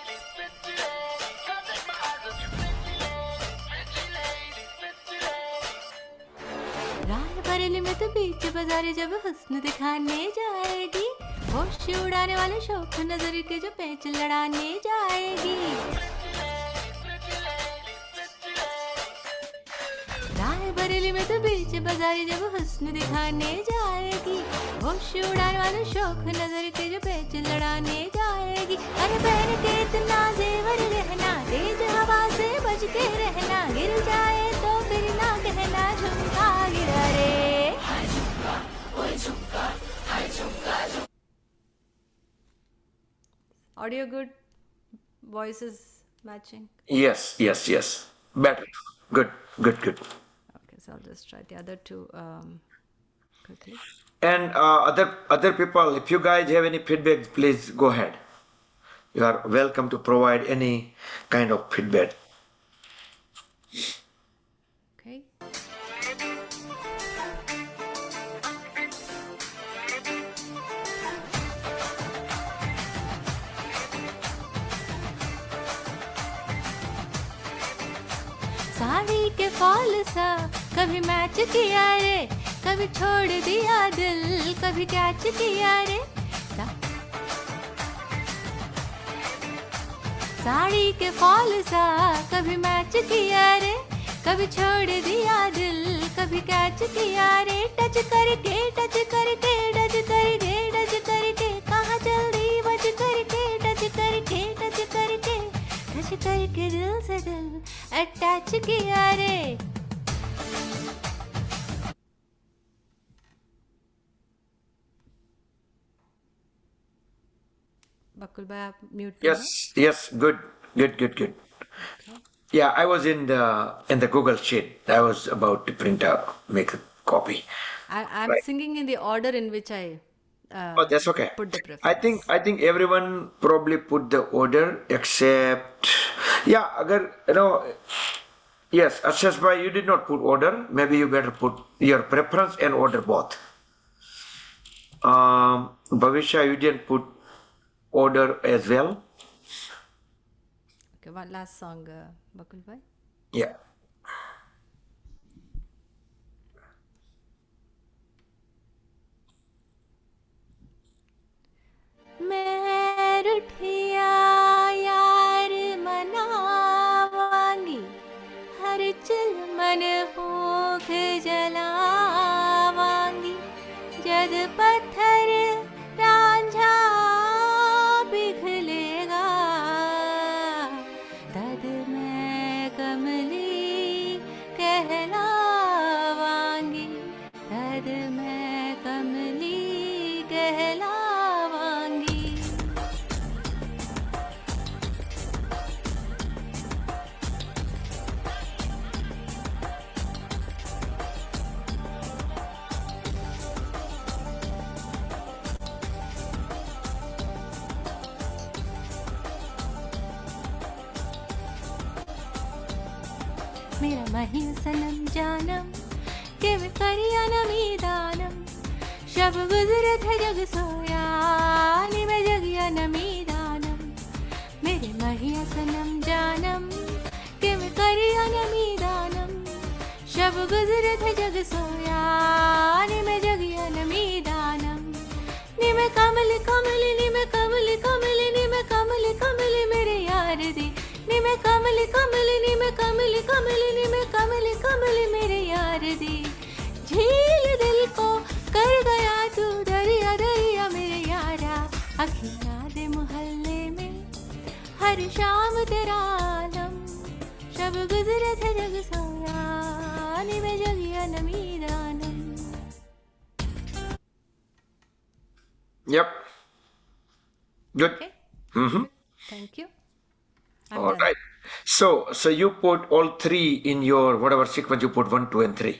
राय बरेली में तो बीच बाजार जब हुस्न दिखाने जाएगी, होश उड़ाने वाले शौक नजर के जो पेच लड़ाने जाएगी। राय बरेली में तो बीच बाजार जब हुस्न दिखाने जाएगी, होश उड़ाने वाले शौक नजर के जो पेच लड़ाने जाएगी। अरे पहन के इतना जेवर गहना, तेज हवा से बच के रहना, गिर जाए तो फिर ना कहना झुमका गिरा रे। Audio good, voices matching. Yes, yes, yes. Better. Good, good, good. Okay, so I'll just try the other two quickly. And other people, if you guys have any feedback, please go ahead. You are welcome to provide any kind of feedback. Okay. Sari के fall सा कभी match किया रे, कभी छोड़ दिया दिल, कभी कैच किया रे। साड़ी के फॉल सा कभी मैच किया रे, कभी छोड़ दिया दिल, कभी कैच किया रे। टच करके टच करके टच करके टच करके, कहाँ जल्दी बच करके टच करके टच करके टच करके दिल से दिल अटैच किया रे। बकुल भाई आप म्यूट पे हैं? Yes, yes, good, good, good, good. Yeah, I was in the Google Sheet. I was about to make a copy. I'm Right. singing in the order in which I Oh, that's okay. put the I preference. think everyone probably put the order except yeah, agar yes, Ashish bhai, you did not put order. Maybe you better put your preference and order both. Bhavisha, you didn't put order as well. Okay, one last song, Bakul bhai. Yeah. मैं रुठिया यार मनावांगी, हर chill मन भूख जलावांगी। जद पत्थर रांझा पिघलेगा, तद मैं कमली कहलावांगी, तद मैं कमली कहलावांगी। मेरा महिन सनम जानम के मैं करिया नमी दानम, शब गुजरे थे जग सोया नी मैं जगिया नमी दानम। मेरे महिया सनम जानम के मैं करिया नमी दानम, शब गुजरे थे जग सोया नी मैं जगिया नमी दानम। नी मैं कमल कमल नी मैं कमल कमल नी मैं कमल कमल मेरे यार दी, नी मैं कमल कमल नी मैं कमल कमल नी मैं कमल कमल मेरे यार दी। झील दिल को कर गया तू दरिया दरिया मेरे यारा, अखियाँ दे मोहल्ले में हर शाम तेरा आलम, शब गुजरे थे जग सोया नी मैं जगिया नमी दानम। Yep. Good. Okay, Mm-hmm. thank you. I'm All done. right. So you put all three in your whatever sequence you put 1, 2, and 3.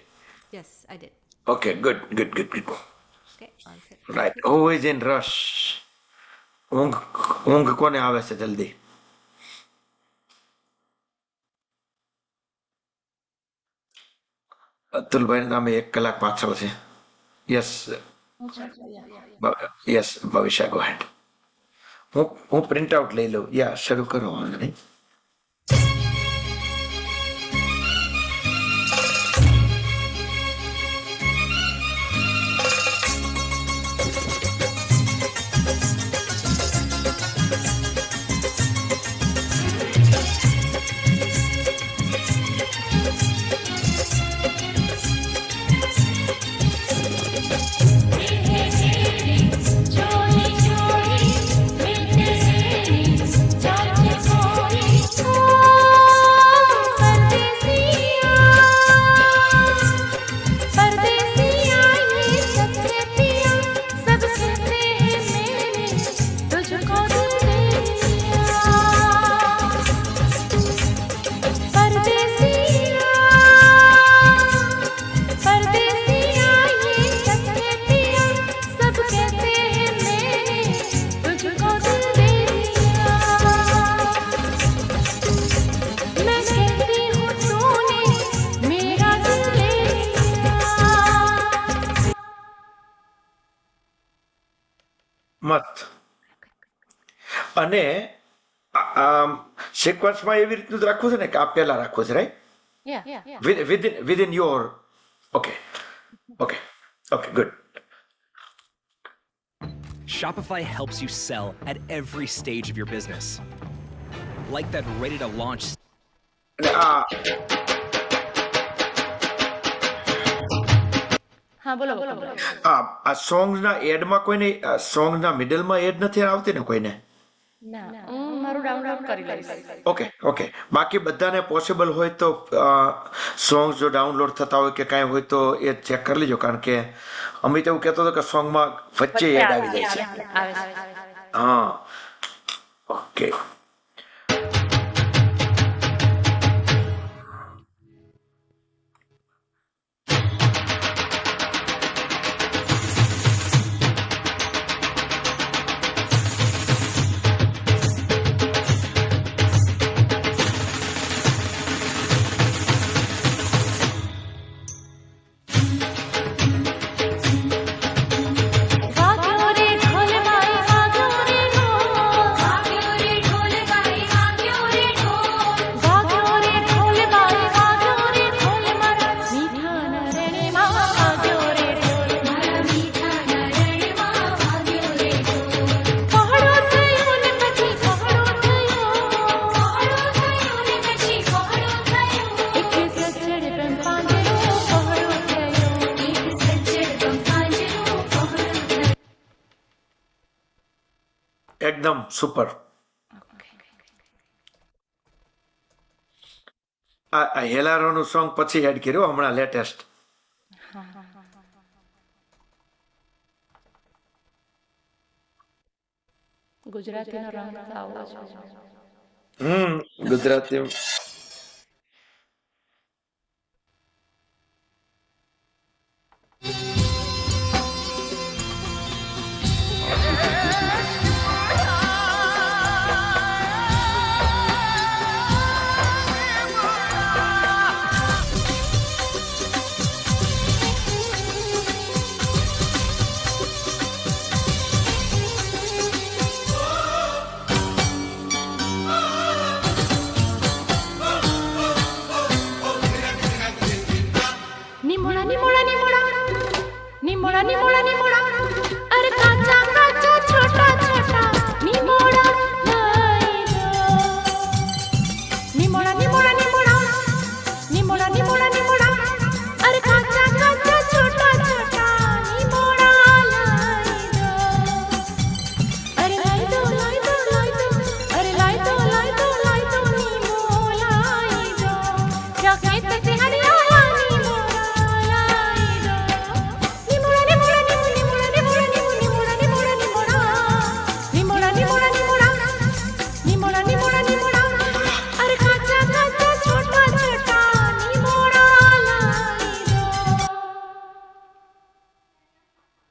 Yes, I did. Okay, good, good, good, good. Okay, all set. Right. Thank you. Who is in rush? ઊંઘ કોને આવે છે જલ્દી? અતુલભાઈ નામે 1 કલાક પાછળ છે. Yes. Yes, Bhavisha, go ahead. હું પ્રિન્ટ આઉટ લઈ લઉં. યા શરૂ કરો. નહીં મત. અને સિક્વન્સમાં એવી રીતનું જ રાખવું છે ને કે આ પહેલા રાખવું છે, right? Within your okay good. Shopify helps you sell at every stage of your business. Like that ready to launch અને આ હા બોલો બોલો આ સોંગ્સના એડમાં કોઈને સોંગ્સના મિડલમાં એડ નથી આવતી ને કોઈને? ના હું મારું ડાઉનલોડ કરી લઈશ. ઓકે બાકી બધાને પોસિબલ હોય તો સોંગ્સ જો ડાઉનલોડ થતા હોય કે કાંઈ હોય તો એ ચેક કરી લેજો, કારણ કે અમિત એવું કહેતો હતો કે સોંગમાં વચ્ચે એડ આવી જાય છે. હા ઓકે. વાગ્યો રે ઢોલ ભાઈ વાગ્યો રે ઢોલ, વાગ્યો રે ઢોલ ભાઈ વાગ્યો રે ઢોલ, વાગ્યો રે ઢોલ ભાઈ વાગ્યો રે ઢોલ, મારા મીઠાના રણમાં વાગ્યો રે ઢોલ, મારા મીઠાના રણમાં વાગ્યો રે ઢોલ. પહોળો થયો ને પછી પહોળો થયો, પહોળો થયો ને પછી પહોળો થયો, એક સજ્જડ પણ પાંજરો પહોળો થયો, એક સજ્જડ પણ પાંજરો પહોળો થયો. એકદમ સુપર. આ હેલારોનું સોંગ પછી એડ કર્યું હમણાં લેટેસ્ટ. ગુજરાતીનો રંગ આવો છે. ગુજરાતી નિમોળા નિમોળા નિમોળા નિમોળા નિમોળા નિમોળા, અરે કાચા કાચા છોટા છોટા નિમોળા લઈ લો. નિમોળા નિમોળા નિમોળા નિમોળા નિમોળા નિમોળા, અરે કાચા કાચા છોટા છોટા નિમોળા લઈ લો. અરે લઈ દો લઈ દો લઈ દો, અરે લઈ દો લઈ દો લઈ દો નિમોળા લઈ દો. ચાકે તે હરિયા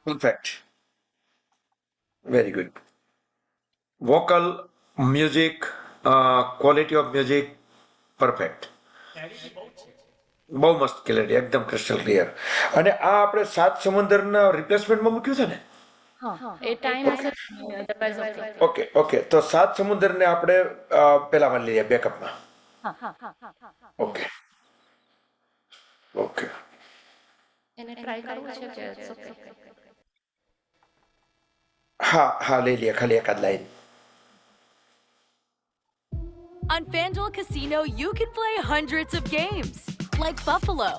perfect, very good. Vocal, music, quality of music, perfect. બહુ મસ્ત ક્લિયરિટી, એકદમ ક્રિસ્ટલ ક્લિયર. અને આ આપણે સાત સમંદરના રિપ્લેસમેન્ટમાં મૂક્યું છે ને? હા એ ટાઈમ ઓકે ઓકે, તો 7 સમુદ્રને આપણે પેલામાં લઈએ બેકઅપમાં. ઓકે ઓકે, એને ટ્રાય કરવું છે કે હા હા લઈ લઈએ, ખાલી એકાદ line. On FanDuel Casino, you can play hundreds of games, like Buffalo.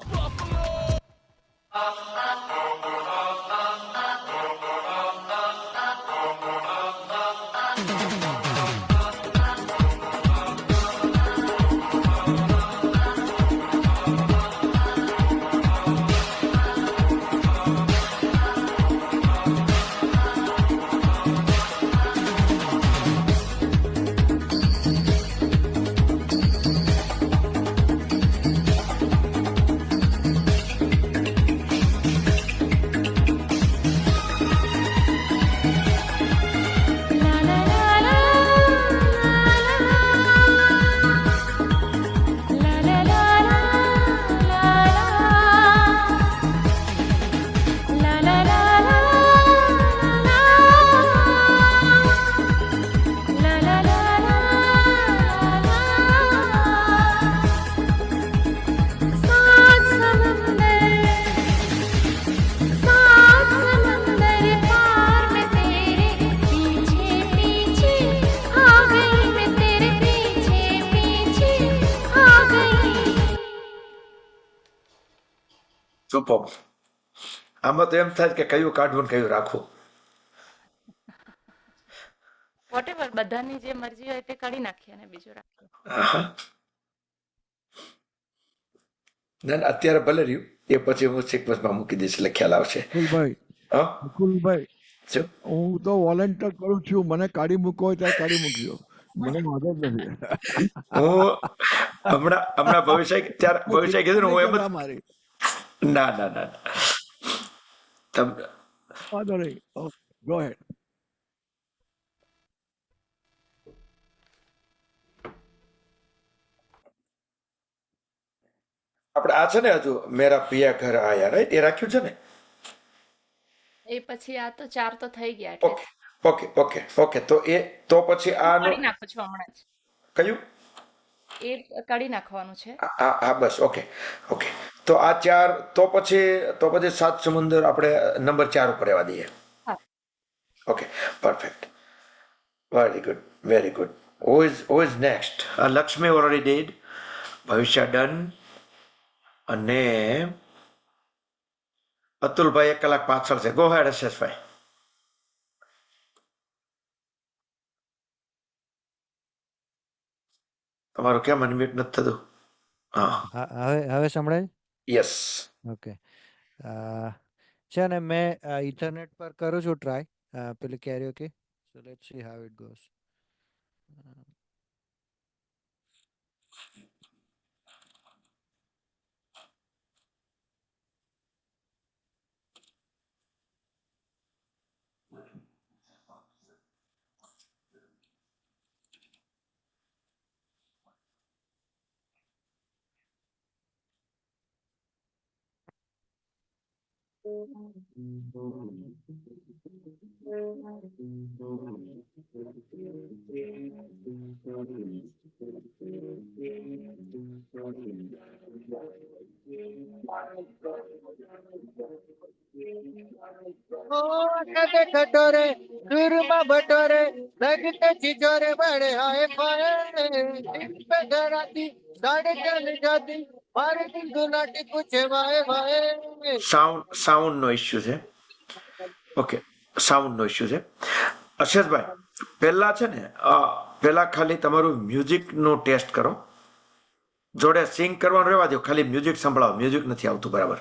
Super. આમાં તો એમ થાય કે કયું કાઢવું ને કયું રાખવું. વોટેવર બધાની જે મરજી હોય તે કાઢી નાખીએ અને બીજું રાખીએ. આહા. ના ના, અત્યારે ભલે રહ્યું, એ પછી હું સિક્વન્સમાં મૂકી દઈશ એટલે ખ્યાલ આવશે. મુકુલભાઈ, હા મુકુલભાઈ, શું? હું તો વોલેન્ટિયર કરું છું, મને કાઢી મૂકો હોય ત્યારે કાઢી મૂકજો, મને વાંધો જ નથી. હું હમણાં ભવિષ્ય કીધું ને, હું એમ જ મારી ના ના ના વાંધો નહીં. ગો હેડ. આપણે આ છે ને, હજુ મેરા પિયા ઘર આયા, રાઈટ, એ રાખ્યું છે ને? એ પછી આ તો 4 તો થઈ ગયા ઓકે ઓકે ઓકે ઓકે, તો પછી આનું કાઢી નાખું છું હમણાં જ. કયું? એ કાઢી નાખવાનું છે. હા બસ, ઓકે ઓકે. તો આ 4, તો પછી 7 સમુદ્ર આપણે નંબર 4 ઉપર રહેવા દઈએ. Okay, perfect, very good very good. Who is next? Lakshmi already did, Bhavishya done, અને અતુલભાઈ 1 કલાક પાછળ છે. ગો હેડ હર્ષેશભાઈ. તમારું કેમ અનમ્યુટ નથી થતું? હા હવે સંભળાય? યસ. ઓકે. છે ને, મેં ઇથરનેટ પર કરું છું ટ્રાય પેલી karaoke. So let's see how it goes. કટોરે દૂરમાં બટોરે લગતે ચીજોરે બડે હાય ફાય ધરાતી સાડે ચાલ જાતી મારે દિલ ગુલાટી પૂછે વાય વાય. સાઉન્ડ નો ઇશ્યુ છે. ઓકે, સાઉન્ડ નો ઇશ્યુ છે. અશેષભાઈ, પહેલા છે ને, પહેલા ખાલી તમારું મ્યુઝિક નો ટેસ્ટ કરો. જોડે સિંગ કરવાનું રહેવા દો, ખાલી મ્યુઝિક સંભળાવો. મ્યુઝિક નથી આવતું બરાબર.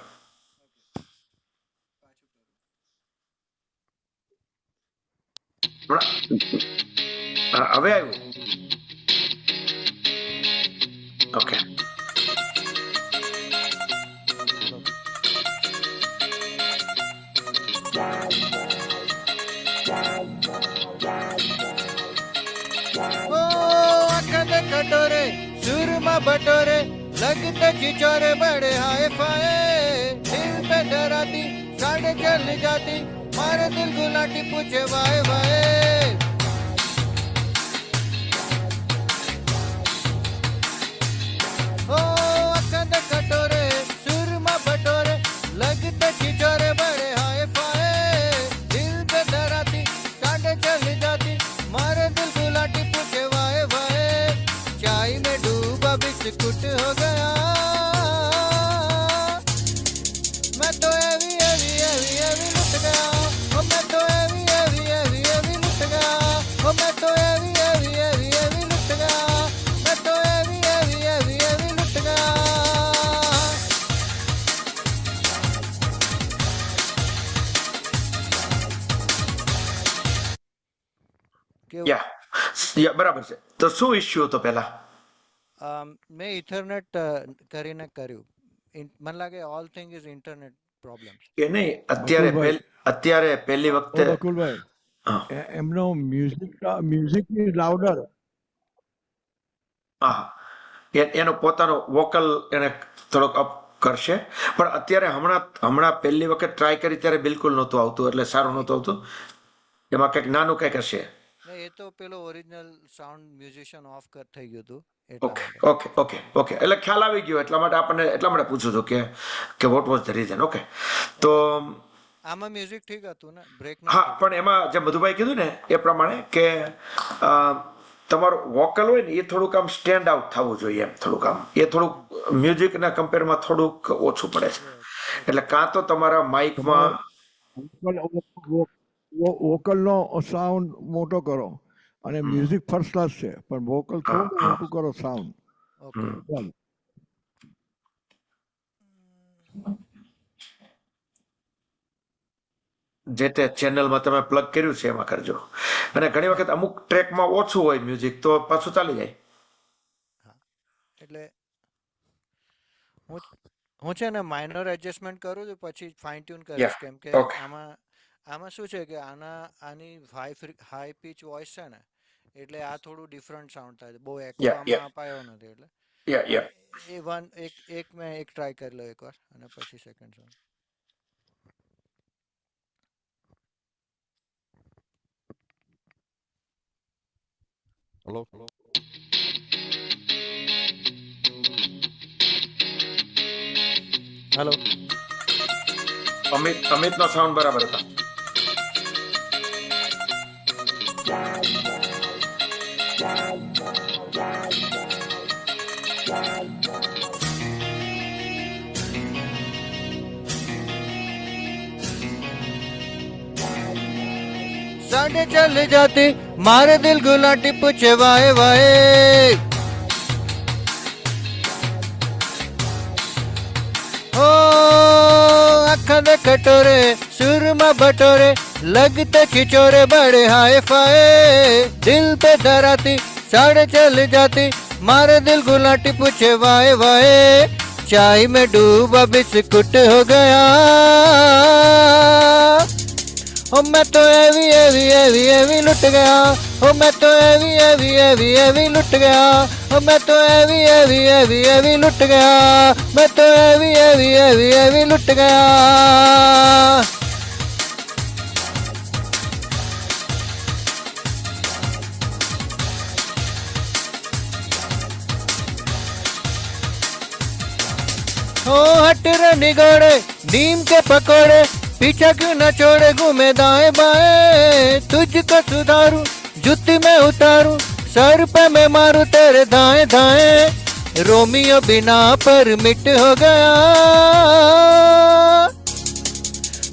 હવે આવ્યું? ઓકે. કટોરે સુરમાં બટોરે લગતે ચીચોરે બડે હાય ફાય દિલ पे डराती साढ़े चल जाती મારે દિલ ગુલાટી પૂછે વાય વાય ओ अखंड कटोरे सुरमा बटोरे लगते खिचोरे बड़े हाय फाय दिल पे धराती साढ़े चल जाती मारे दिल गुलाटी पूछे वाय वाय चाय में डूबा बिस्कुट हो गया मैं तो एवी एवी एवी एवी लुट गया ओ मैं तो एवी एवी एवी एवी लुट गया ओ मैं तो एवी एवी एवी एवी लुट गया मैं तो एवी एवी एवी एवी लुट गया કેવું યા બરાબર છે. તો શું ઇસ્યુ હતો પહેલા? મેં ઇથરનેટ કરીને કર્યું મને લાગે all thing is internet problem કે નહીં અત્યારે બકુલભાઈ. અત્યારે પહેલી ઓ વખતે બકુલભાઈ હા. એમનો મ્યુઝિક ઇઝ લાઉડર. હા એનો પોતાનો વોકલ એને થોડોક અપ કરશે પણ અત્યારે હમણાં પહેલી વખત ટ્રાય કરી ત્યારે બિલકુલ નહોતું આવતું એટલે સારું નહોતું આવતું એમાં કંઈક નાનું કંઈક હશે. એ તો પેલો ઓરિજિનલ સાઉન્ડ મ્યુઝિશિયન ઓફ થઈ ગયું હતું ઓકે ઓકે ઓકે ઓકે એટલે ખ્યાલ આવી ગયો એટલા માટે પૂછું છું કે what was the reason. Okay તો આમાં મ્યુઝિક ઠીક હતું ને બ્રેક હા પણ એમાં જે મધુભાઈ કીધું ને એ પ્રમાણે કે તમારું વોકલ હોય ને એ થોડુંક આમ સ્ટેન્ડ આઉટ થવું જોઈએ એમ થોડુંક આમ એ થોડુંક મ્યુઝિકના કમ્પેરમાં થોડુંક ઓછું પડે છે એટલે કાં તો તમારા માઇકમાં વોકલનો સાઉન્ડ મોટો કરો અને મ્યુઝિક ફર્સ્ટ ક્લાસ છે પણ વોકલ થોડું મોટું કરો સાઉન્ડ. ઓકે જે તે ચેનલમાં તમે પ્લગ કર્યું છે એમાં કરજો અને ઘણી વખત અમુક ટ્રેકમાં ઓછું હોય મ્યુઝિક તો પાછું ચાલી જાય. એટલે હું છે ને માઇનર એડજસ્ટમેન્ટ કરું છું પછી ફાઇન ટ્યુન કરીશ કેમ કે okay. આમાં શું છે કે આની હાઈ પીચ વોઇસ છે ને એટલે આ થોડું ડિફરન્ટ સાઉન્ડ થાય છે બહુ એકો આમાં અપાયો નથી એટલે મેં એક ટ્રાય કરી લો એકવાર અને પછી સેકન્ડ સાઉન્ડ. હેલો હેલો અમિતનો સાઉન્ડ બરાબર હતો. साढ़े चल जाती मारे दिल गुलाटी पूछे वाए वाए ओ अखा दे कटोरे सुरमा बटोरे लगते खिचोरे बड़े हाय फाय दिल पे धराती साढ़े चल जाती मारे दिल गुलाटी पूछे वाए वाए चाय में डूबा बिस्कुट हो गया ओ मैं तो एवी एवी एवी एवी लुट गया ओ मैं तो एवी एवी एवी एवी लुट गया ओ मैं तो एवी एवी एवी एवी लुट गया मैं तो एवी एवी एवी एवी लुट गया. ओ हट रे निगोड़े नीम के पकोड़े पीछा क्यों न छोड़े घूमे दाएं बाएं तुझको सुधारूं जुत्ती में उतारूं सर पे मैं मारूं तेरे दाएं दाएं रोमियो बिना परमिट हो गया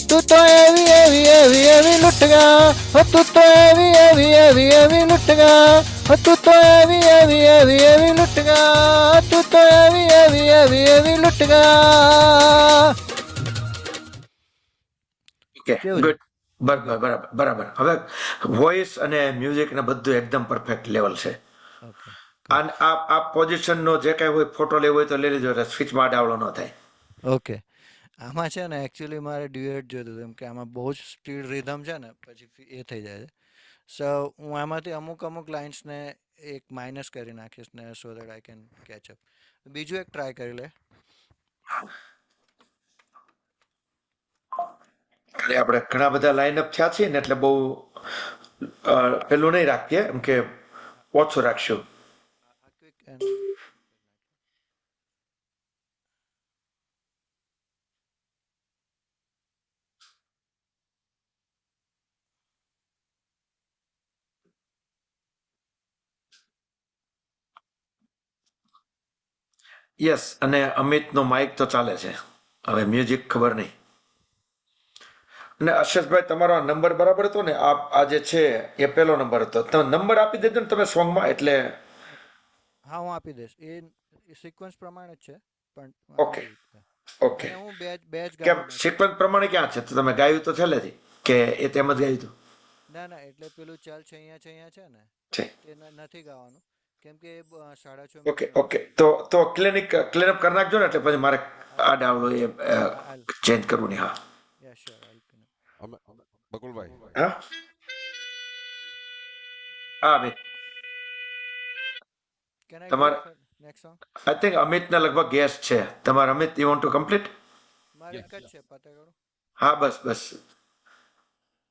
तू तो एवी एवी एवी एवी लुट गया हो तू तो एवी एवी एवी एवी लुट गया हो तू तो एवी एवी एवी एवी लुट गया तू तो एवी एवी एवी एवी लुट गया. ગુડ બરાબર હવે વોઇસ અને મ્યુઝિક ને બધું એકદમ પરફેક્ટ લેવલ છે. આ પોઝિશન નો જે કઈ હોય ફોટો લેવો હોય તો લઈ લેજો સ્વિચમાં ડાવડો ન થાય. ઓકે આમાં છે ને એકચ્યુઅલી મારે ડ્યુએટ જોતું હતું કે આમાં બહુ જ સ્પીડ રિધમ છે ને પછી એ થઈ જાય છે સો હું આમાંથી અમુક લાઇન્સને એક માઇનસ કરી નાખીશ ને so that I can catch up. બીજું એક ટ્રાય કરી લે. એટલે આપણે ઘણા બધા લાઇનઅપ થયા છીએ ને એટલે બહુ પેલું નહીં રાખીએ, એમ કે ઓછું રાખશું. યસ, અને અમિતનો માઇક તો ચાલે છે, હવે મ્યુઝિક ખબર નહીં. અને હર્ષદભાઈ તમારો આ નંબર બરાબર હતો ને? આ જે છે એ પહેલો નંબર હતો. તમે નંબર આપી દેજો ને તમે સોંગમાં, એટલે હા હું આપી દઈશ. એ સિક્વન્સ પ્રમાણે જ છે પણ ઓકે ઓકે. હું બે જ કેમ સિક્વન્સ પ્રમાણે ક્યાં છે? તો તમે ગાયું તો છેલ્લેથી કે એ તેમ જ ગાયું હતું? ના એટલે પેલું ચાલ છે અહીંયા છે ને છે. એ નથી ગાવાનું કેમ કે 6:30. ઓકે ઓકે, તો ક્લિનઅપ કરી નાખજો ને, એટલે પછી મારે આ ડાવલો એ ચેન્જ કરવું નહીં. હા યા શ્યોર અમે બકુલભાઈ હા હા ભાઈ. કેન આઈ તમારે નેક્સ્ટ સોંગ? આઈ થિંક અમિતને લગભગ ગેસ છે. તમારે Amit, you want to complete? મારે એક જ છે પતે કરું. હા બસ બસ.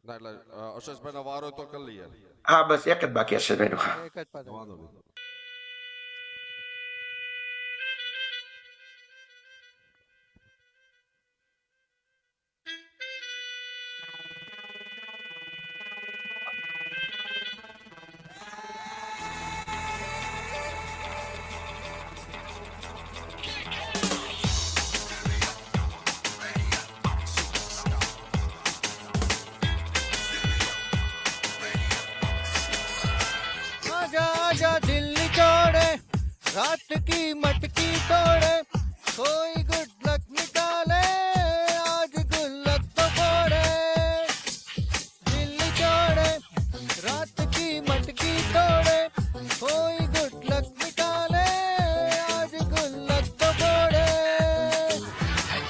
ના એટલે અશેષભાઈનો વારો તો કરી લઈએ. હા બસ એક જ બાકી હશે ભાઈનું. હા એક જ પતે. વાંધો નહીં. आजा दिल निचोड़े रात की मटकी तोड़े कोई गुड लक निकाले आज गुल्लक तो फोड़े दिल निचोड़े रात की मटकी तोड़े कोई गुड लक निकाले आज गुल्लक तो फोड़े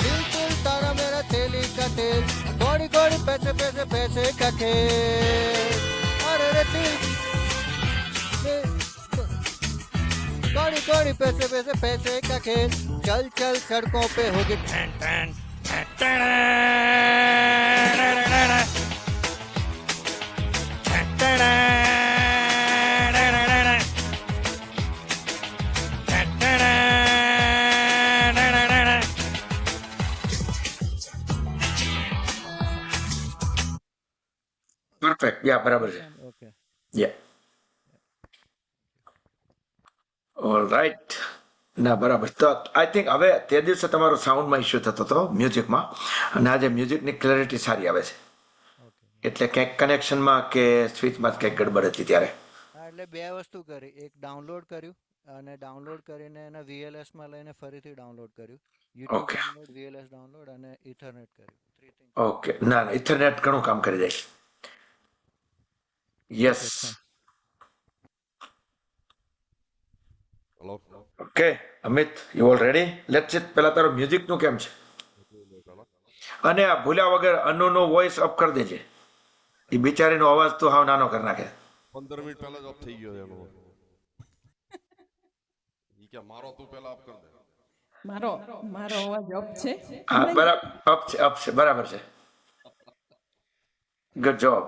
दिल दिल तारा मेरा तेली का तेल कौड़ी कौड़ी पैसे पैसे पैसे का खेल अरे रे दिल कौड़ी कौड़ी पैसे पैसे पैसे का खेल चल चल सड़कों पे होगी ठन ठन પરફેક્ટ. યા બરાબર છે. ओके યા ઓલ રાઈટ. ના બરાબર. તો આઈ થિંક હવે તે દિવસે તમારો સાઉન્ડમાં ઇસ્યુ થતો હતો મ્યુઝિકમાં, અને આજે મ્યુઝિકની ક્લેરિટી સારી આવે છે. એટલે ક્યાંક કનેક્શનમાં કે સ્વિચમાં કંઈક ગડબડ હતી ત્યારે. હા એટલે બે વસ્તુ કરી, એક ડાઉનલોડ કર્યું અને ડાઉનલોડ કરીને એને VLS માં લઈને ફરીથી ડાઉનલોડ કર્યું. YouTube Okay. Download, VLS download અને ઇથરનેટ કર્યું. 3 things. ઓકે. ના ના, ઇથરનેટ ઘણું કામ કરી જાય. Yes. Hello okay Amit, you all ready? Let's eat. પેલા તારો મ્યુઝિકનું કેમ છે? અને આ ભૂલ્યા વગર અનુનો વોઇસ અપ કરી દેજે. એ બિચારીનો અવાજ તો હાવ નાનો કરી નાખે. 15 મિનિટ પહેલા જ ઓફ થઈ ગયો એનો. ઈ કે મારો તું પહેલા ઓફ કર દે. મારો અવાજ અપ છે. હા બરાબર, અપ છે બરાબર છે. Good job.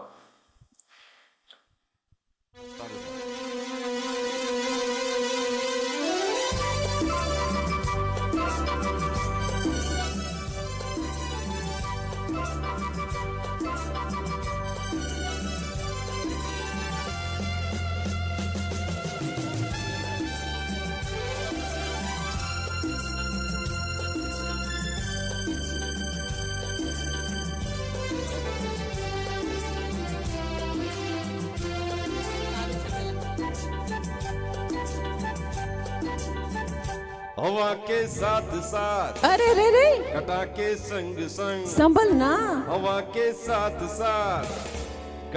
हवा के साथ साथ અરે રે રે घटा के संग संग સંભલ ના हवा के साथ साथ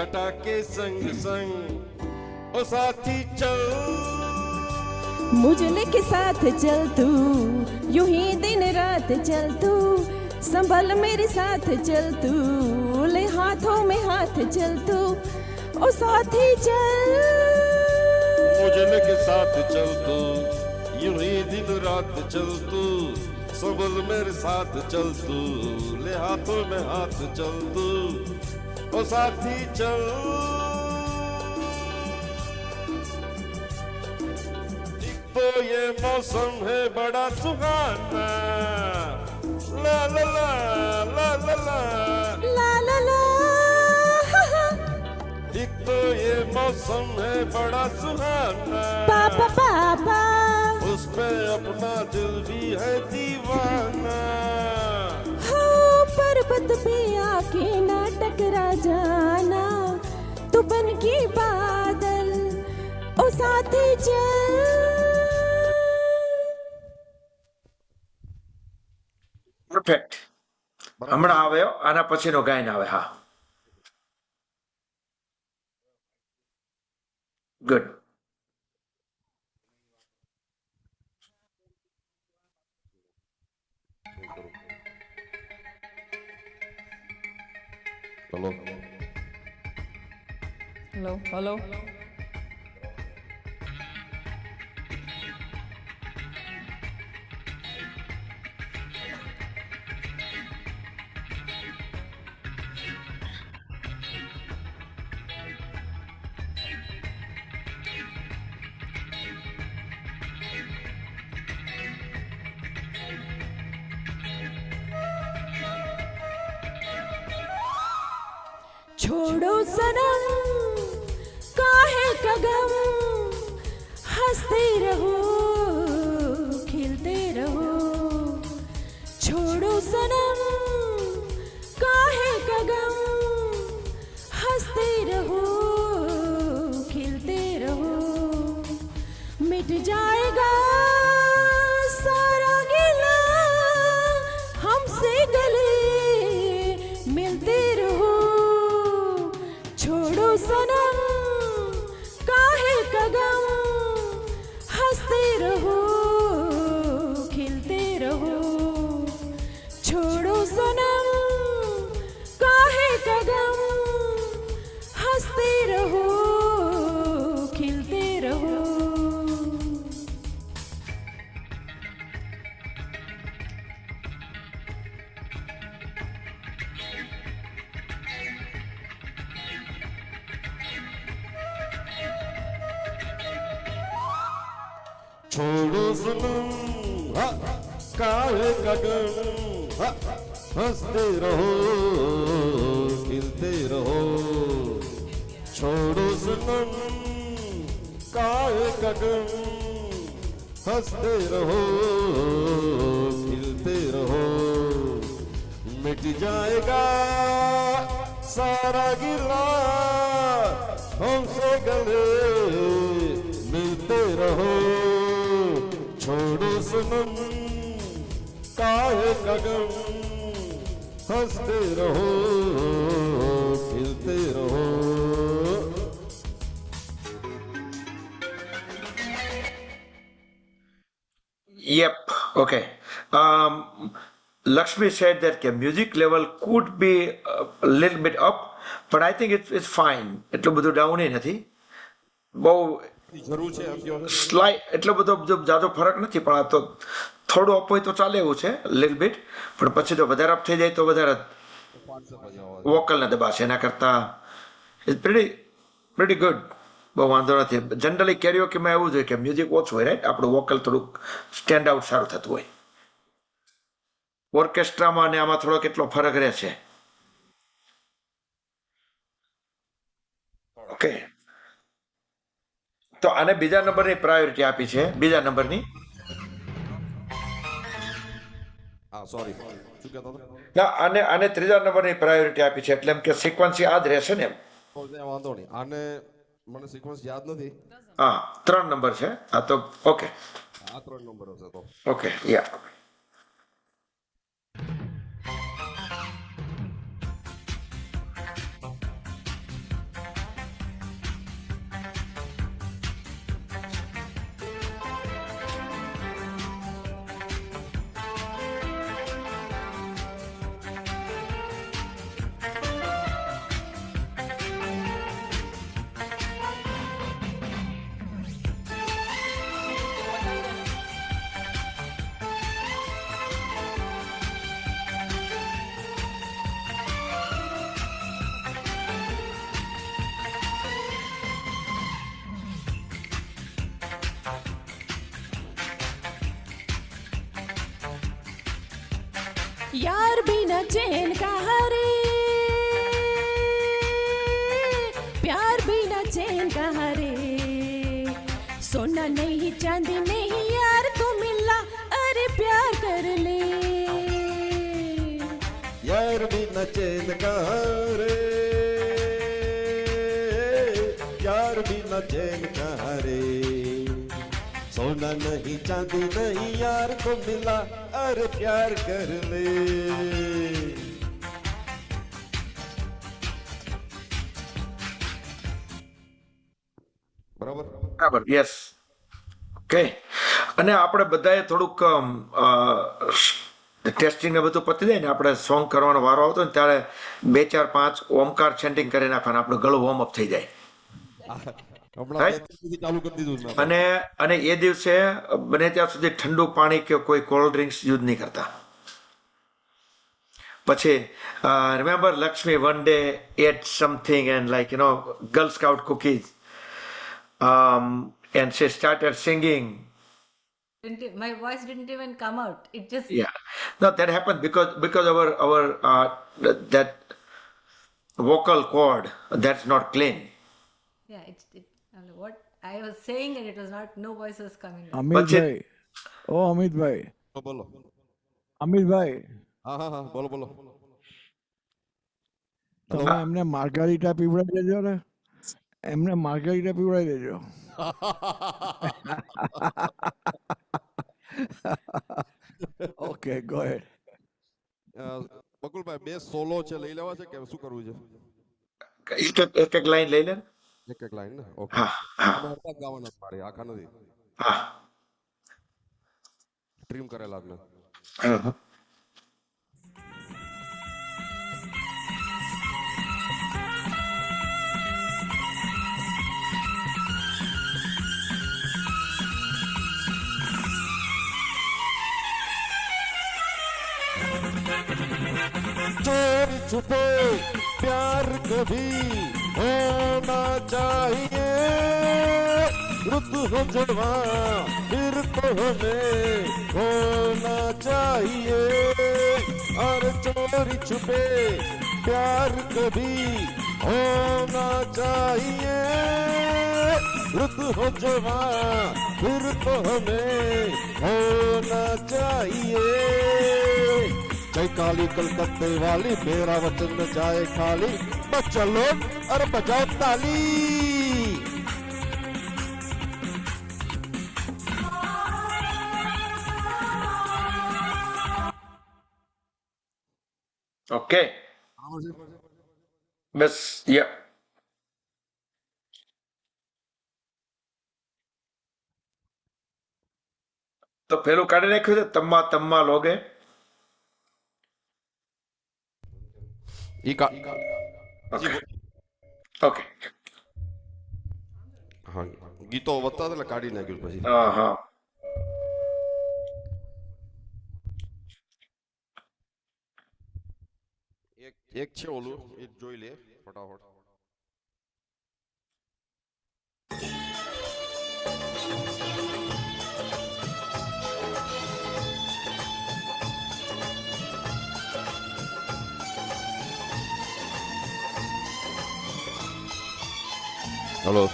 घटा के संग संग ओ साथी चल मुझने के साथ चल तू यूं ही दिन रात चल तू संभल मेरे साथ चल तू ले हाथों में हाथ चल तू ओ साथी चल मुझने के साथ चल तू यूं ही दिन रात चल तू संभल मेरे साथ चल तू, ले हाथों में हाथ चल तू, ओ साथी चल। तो ये मौसम है बड़ा सुहाना, ला ला ला ला ला ला ला ला ला। एक तो ये मौसम है बड़ा सुहाना, पापा पापा उस पे अपना दिल भी है दीवाना। हो पर्वत पे आके ना टकरा जाना, तू बन के बादल ओ साथी चल। પરફેક્ટ. હમણાં આવ્યો, આના પછીનો ગાયન આવે. હા, ગુડ. ચલો હેલો હેલો. छोड़ो सनम काहे का गम, हंसते रहो खेलते रहो। छोड़ो सनम काहे का गम, हंसते रहो खेलते रहो। मिट जाएगा सारा गिला, हमसे गले मिलते रहो। छोड़ो सनम काहे का गम, हंसते रहो खेलते रहो। छोड़ो सनम काहे का गम, हंसते रहो खेलते रहो। छोड़ो सनम हा, काहे का गम, हा, हंसते रहो खिलते रहो। छोड़ो सनम काहे का गम, हंसते रहो खिलते रहो। मिट जाएगा सारा गिला, हमसे गले मिलते रहो। छोड़ो सनम काहे का गम, हंसते रहो खिलते रहो। Yep. Okay. Lakshmi said that the music level could be a little bit up, but I think it's fine. એટલું બધું ડાઉન નથી. બહુ જરૂર છે એમ કહો છો? સ્લાઇટ એટલો બધો જાજો ફરક નથી, પણ આ તો થોડું અપ હોય તો ચાલે એવું છે, લિટલ બીટ. પણ પછી તો વધારે અપ થઈ જાય તો વધારે વોકલને દબાશે. એના કરતા ઇટ્સ પ્રીટી ગુડ. બહુ વાંધો નથી. જનરલી કેરીઓકેમાં એવું જ હોય કે મ્યુઝિક ઓછું હોય, રાઈટ? આપણું વોકલ થોડુંક સ્ટેન્ડ આઉટ સારું થતું હોય. ઓર્કેસ્ટ્રામાં અને આમાં થોડો કેટલો ફરક રહે છે. ઓકે, તો આને બીજા નંબરની પ્રાયોરિટી આપી છે. બીજા નંબરની હા સોરી શું કહેતો હતો? ના, આને ત્રીજા નંબરની પ્રાયોરિટી આપી છે, એટલે એમ કે સિક્વન્સી આ જ રહેશે ને એમ. વાંધો નહીં, આને મને સિક્વન્સ યાદ નથી. હા, 3 નંબર છે આ તો. ઓકે આ 3 નંબર હશે તો. ઓકે, યા. यार बिना चैन कहाँ रे, प्यार बिना चैन कहाँ रे, सोना नहीं चांदी नहीं यार को मिला, अरे प्यार कर ले। यार बिना चैन कहाँ रे, यार बिना चैन कहाँ रे, सोना नहीं चांदी नहीं यार को मिला, अरे प्यार कर ले। બરાબર બરાબર, યસ. ઓકે. અને આપણે બધાએ થોડુંક ટેસ્ટિંગ ને બધું પતી જાય ને, આપણે સોંગ કરવાનો વારો આવતો ને ત્યારે 2 4 5 ઓમકાર ચેન્ટિંગ કરી નાખવાનું, આપણું ગળું વોર્મ અપ થઈ જાય. હમણાં Right? બે સુધી ચાલુ કરી દીધું છે મેં. અને એ દિવસે બને ત્યાં સુધી ઠંડુ પાણી કે કોઈ કોલ્ડ ડ્રિંક્સ યુઝ નહીં કરતા. પછી remember Lakshmi one day at something and like girl scout cookies and she started singing. My voice didn't even come out. It just Yeah, no, that happened because our that vocal cord that's not clean. yeah. It I don't know what I was saying, and it was not. No voice was coming out. અમિતભાઈ, ઓ અમિતભાઈ, બોલો અમિતભાઈ, હા હા હા બોલો બોલો. તમે એમને માર્ગારીટા પીવડાવી દેજો ને, એમને માર્ગારીટા પીવડાવી દેજો. ઓકે, ગો હેડ. બકુલભાઈ બે સોલો છે, લઈ લેવા છે કે શું કરવું છે? એક લાઈન લઈ લે. એક એક લાઈન ને ઓકે. હા હા ગાવાના જ મારે, આખા નથી હા. ટ્રીમ કરેલા જ મેં. હા. चोरी छुपे प्यार कभी होना चाहिए, रुत हो जड़वा फिर तो हमें होना चाहिए। और चोरी छुपे प्यार कभी होना चाहिए, रुत हो जड़वा फिर तो हमें होना चाहिए। जय काली कलकत्ते वाली, मेरा वचन न जाए खाली, बस चलो अरे बजाओ ताली। ઓકે, બસ યા. તો પેલું કાઢી નાખ્યું છે, તમ્મા તમ્મા લોગે. ઓકે. હા ગીતો વધતા એટલે કાઢી નાખ્યું પછી. હા હા. એક છે ઓલું, એ જોઈ લે ફટાફટ. હલો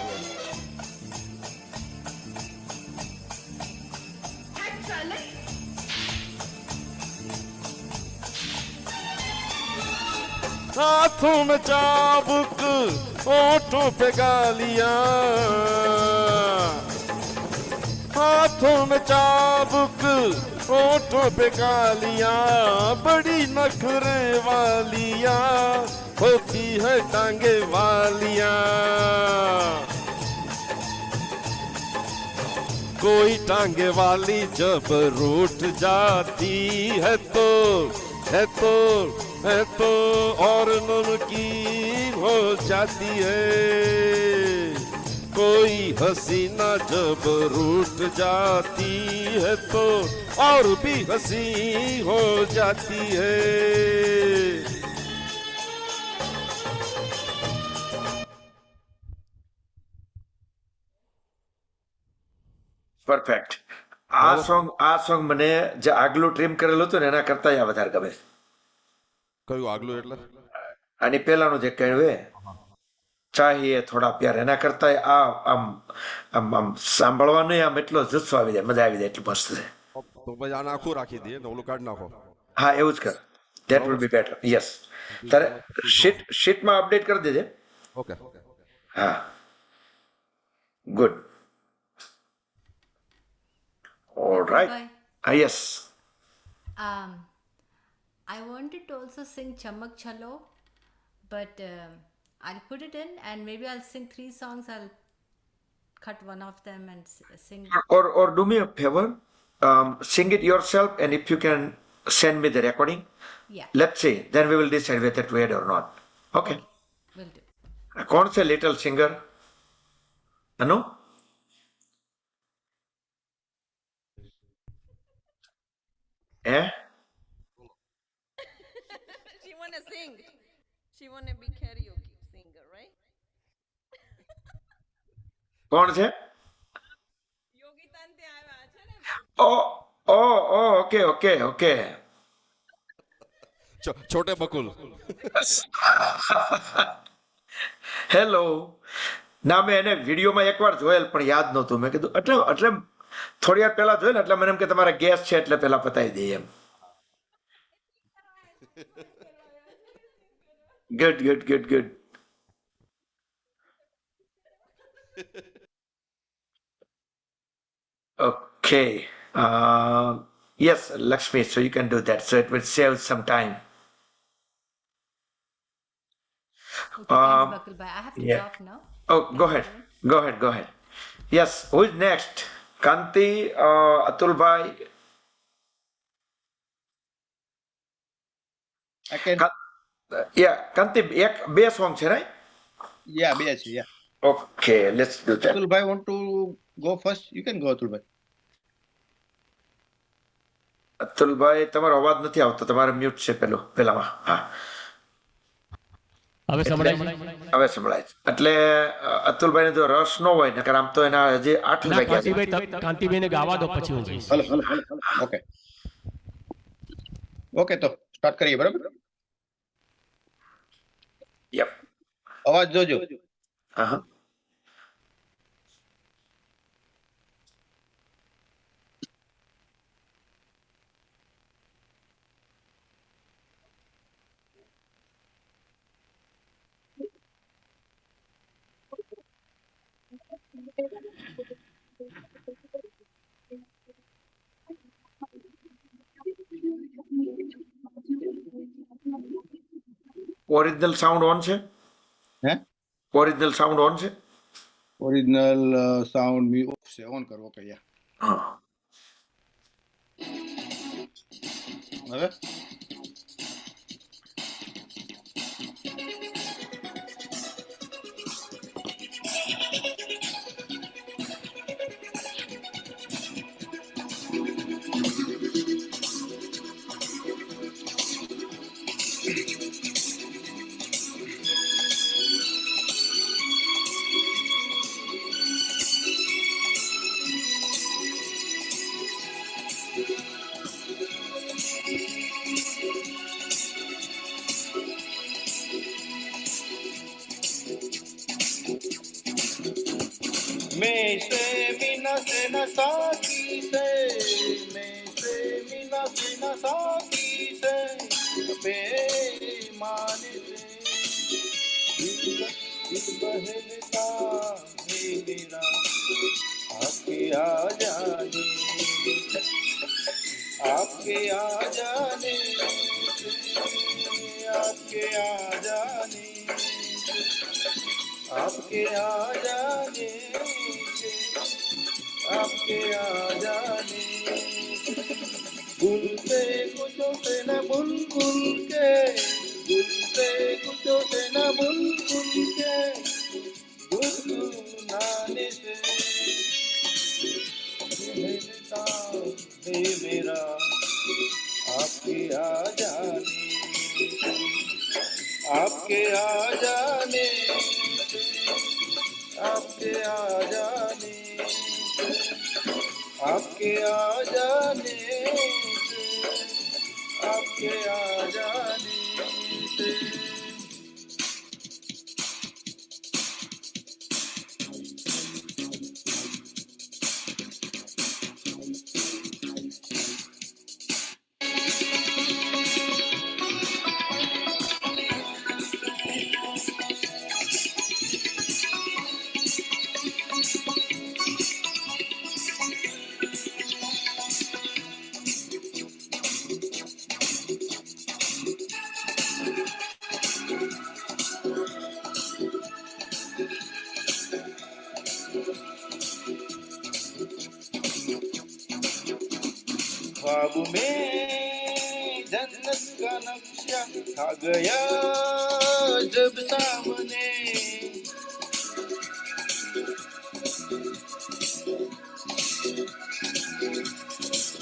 हाथों में चाबुक ओठों पे गालियां, हाथों में चाबुक ओठों पे गालियां, बड़ी नखरे वालियां होती है टांगे वालियां। कोई टांगे वाली जब रूठ जाती है तो है तो और नमकीन हो जाती है। कोई हसीना जब रूठ जाती है तो और भी हसी हो जाती है। પરફેક્ટ. આ સોંગ મને જે આગલું ટ્રીમ કરેલું હતું ને એના કરતા વધારે ગમે. કયું આગલું એટલે આની પહેલાનું જે કહ્યું એ ચાહીએ થોડા પ્યાર એના કરતા આ આમ આમ આમ સાંભળવાનું આમ એટલો જુસ્સો આવી જાય, મજા આવી જાય, એટલું મસ્ત છે. તો પછી આને આખું રાખી દઈએ ને ઓલું કાઢી નાખો. હા એવું જ કર, that will be better. Yes, તારે શીટમાં અપડેટ કરી દેજે. ઓકે હા, good. All right. Bye. Yes. I wanted to also sing Chamak Chalo, but I'll put it in and maybe I'll sing 3 songs. I'll cut one of them and sing. Or do me a favor, sing it yourself, and if you can send me the recording, Yeah, let's see, then we will decide whether to add or not. Okay. will do. कौन से little singer? Anu? Eh? She wanna sing. She wanna be karaoke singer, right? कौन છે? યોગિતા ને ત્યાં આવ્યા છે ને. Okay, okay, okay. છોટે Bakul. Hello. ના, મેં એને વિડીયોમાં એકવાર જોયેલ પણ યાદ નહોતું. મેં કીધું એટલે થોડી વાર પહેલા જોયેલ એટલે મને એમ કે તમારા ગેસ છે એટલે પહેલા પતાવી દઈએ એમ. Good. Okay. Yes, Lakshmi, so you can do that. So it will save some time. Okay, thanks, Bakul Bhai. I have to yeah. drop now. Oh, go ahead. Yes, who is next? Kanti, Atul Bhai? I can, Yeah, Kanti, બે song છે, right? yeah, yes, yeah. Okay, let's do that. Atul bhai want to go first? You can go, Atul bhai. અતુલભાઈ, તમારો અવાજ નથી આવતો, તમારે mute છે પેલામાં. હા, હવે સંભળાય હવે સંભળાય છે. એટલે અતુલભાઈને જો રસ ન હોય ને, આમ તો એના હજી 8 વાગ્યા છે. કાંતિભાઈ ને ગાવા દો પછી હું જઈશ. હલો ઓકે ઓકે, તો સ્ટાર્ટ કરીએ. બરાબર, Yep. અવાજ જોજો. હા. ઓરિજિનલ સાઉન્ડ ઓન છે? હે, ઓરિજિનલ સાઉન્ડ ઓન છે? ઓરિજિનલ સાઉન્ડ મી ઓફ છે, ઓન કરો. ઓકે, યા. હા. હવે मैं से मीना से न साकी से, मैं से मीना से न साकी से, बेईमान से दिल बहलता है मेरा, आपके आ जाने, आपके आ जाने, आपके आ जाने, आपके आ जाने, आपके आ जाने, गुल से कुछों से न बुलबुल के, गुल से कुछों से न बुलबुल के, गुनगुनाने से मिलता है मेरा, आपके आ जाने, आपके आ जाने, आपके आ जाने, आपके आ जाने, आपके आ जाने, ख्वाब में जन्नत का नक्शा आ गया जब सामने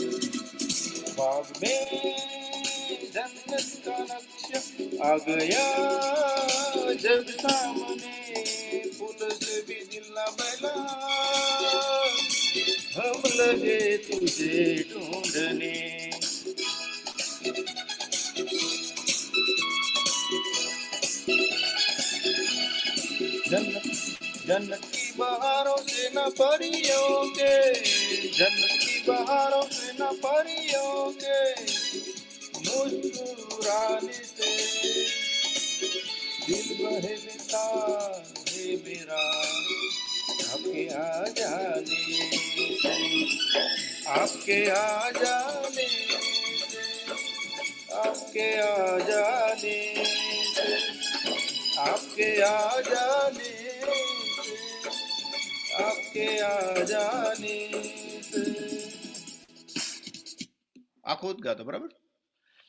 ख्वाब में जन्नत का नक्शा आ गया जब सामने फूल से भी दिल न मिला हम लगे तुझे ढूंढने जन्नत जन्नत की बहारों से न परियों के जन्नत की बहारों से न परियों के मुस्कुराने से दिल बह देता है मेरा आपके आ जाने आपके आ जाने आपके आ जाने आपके आ जाने आपके आ जाने આખું જ ગાતો બરાબર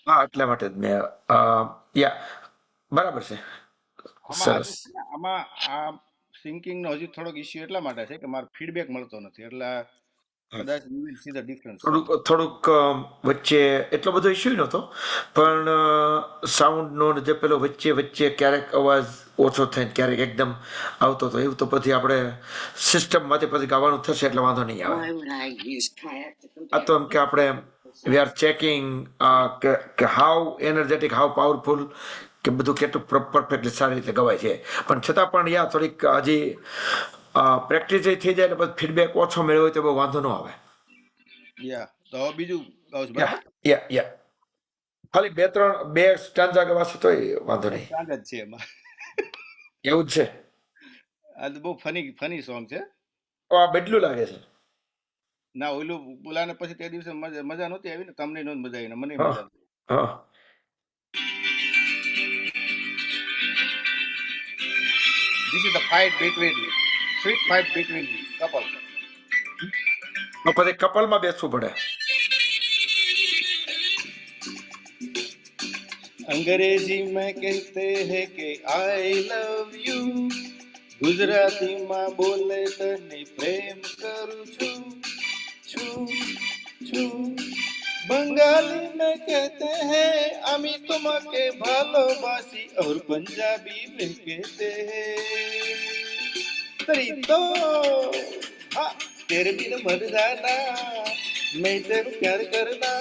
હા એટલા માટે જ મેં યા બરાબર છે સરસ આમાં આ સિંકિંગ નો હજી થોડોક ઇશ્યુ એટલા માટે છે કે મારો ફીડબેક મળતો નથી એટલે કદાચ you will see the difference થોડુંક વચ્ચે એટલો બધો ઇશ્યુ નહોતો પણ સાઉન્ડનો જે પેલો વચ્ચે વચ્ચે ક્યારેક અવાજ ઓછો થઈને ક્યારેક એકદમ આવતો હતો એવું તો પછી આપણે સિસ્ટમમાંથી પછી ગાવાનું થશે એટલે વાંધો નહીં આવે આ તો એમ કે આપણે વી આર ચેકિંગ કે હાઉ એનર્જેટિક હાઉ પાવરફુલ કે બધું કેટલું પરફેક્ટલી સારી રીતે ગવાય છે પણ છતાં પણ યા થોડીક હજી પ્રેક્ટિસ થઈ જાય એટલે પછી ફીડબેક ઓછો મેળવ્યો હોય તો બહુ વાંધો ન આવે યા તો બીજું ગાઉં છું બરાબર યા ખાલી બે સ્ટાન્ઝા ગવાશે તોય વાંધો નહીં સાંજ જ છે એમાં એવું જ છે આ તો બહુ ફની સોંગ છે આ બદલું લાગે છે ના ઓલું બોલાને પછી તે દિવસે મજા નહોતી આવી ને તમને નહોતી મજા આવી ને મને મજા હા This is the fight between sweet fight between couple. પછી કપલમાં બેસવું પડે अंग्रेजी में कहते हैं कि आई लव यू गुजराती में बोले तने प्रेम करूं छू छू छू बंगाली में कहते हैं अमी तुम्हें भालोबासी और पंजाबी में कहते हैं तरी तो हाँ तेरे बिन मर जाना मैं तेरे प्यार करना